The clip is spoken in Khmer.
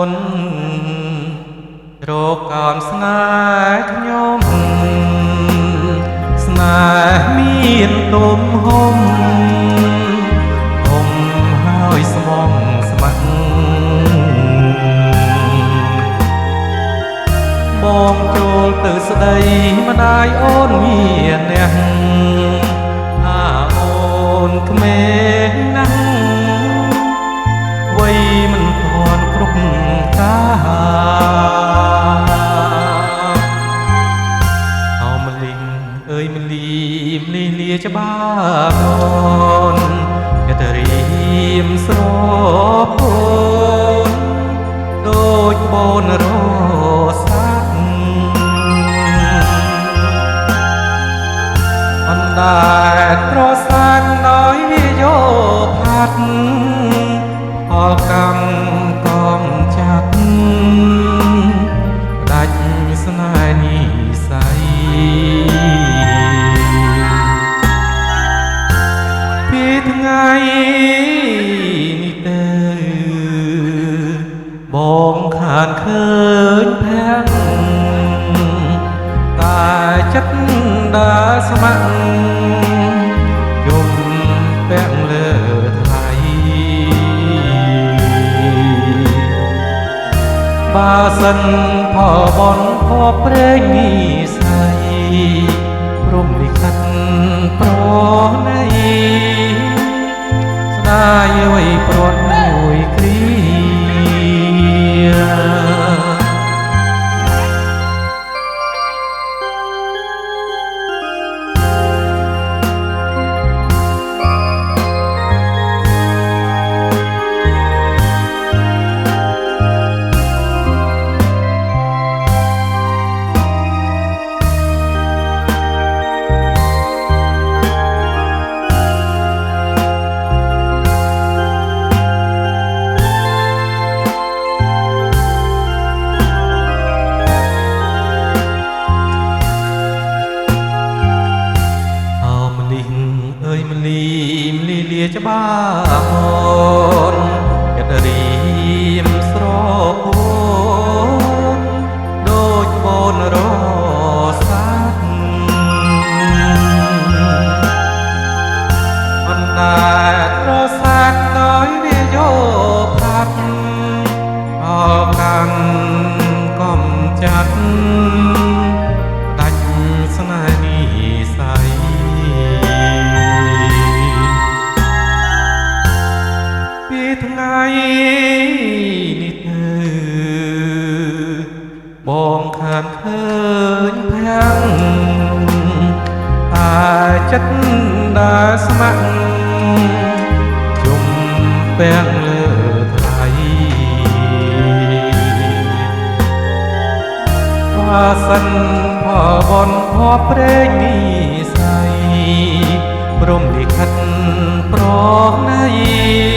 នរកកោនស្នេហ៍ខ្ញុំស្នេហ៍មានទុំហុំធំហើយស្មងស្មាក់បងចូលទៅស្ដីម្ដាយអូនមានអ្នកអូនក្មេងណាស់វ័យមិនទាន់គ្រប់ការអោមលីងអើយមលីមលីលាច្បាស់អូនកតរៀមស្រពូនដូចបូនរសាក់អណ្ដែតត្រសាក់ដោយវាយោផាត់អកម្មកំចាត់ដាច់ស្នេហ៍និស័យពីថ្ងៃនេះទៅបងខានឃើញភាំងតែចិត្តដើរស្ម័គ្រយំពាក់លើថ្លៃបើសិនផលបនផព្រេងនិស័យព្រមលិខិតប្រណីស្ដាយអ្វីព្រាត់មួយគ្រាច្បាស់អូនកតរៀមស្រពោនដូចបូនរសាក់អណ្ដែតរសាក់ដោយវាយោផាត់អកម្មកំចាត់ដាច់ស្នេហ៍និស័យថ្ងៃនេះទៅបងខានឃើញភាំងតែចិត្តដើរស្ម័គ្រជុំពាំងលើថ្លៃបើសិនផលបនផព្រេងនិស័យព្រមលិខិតប្រណី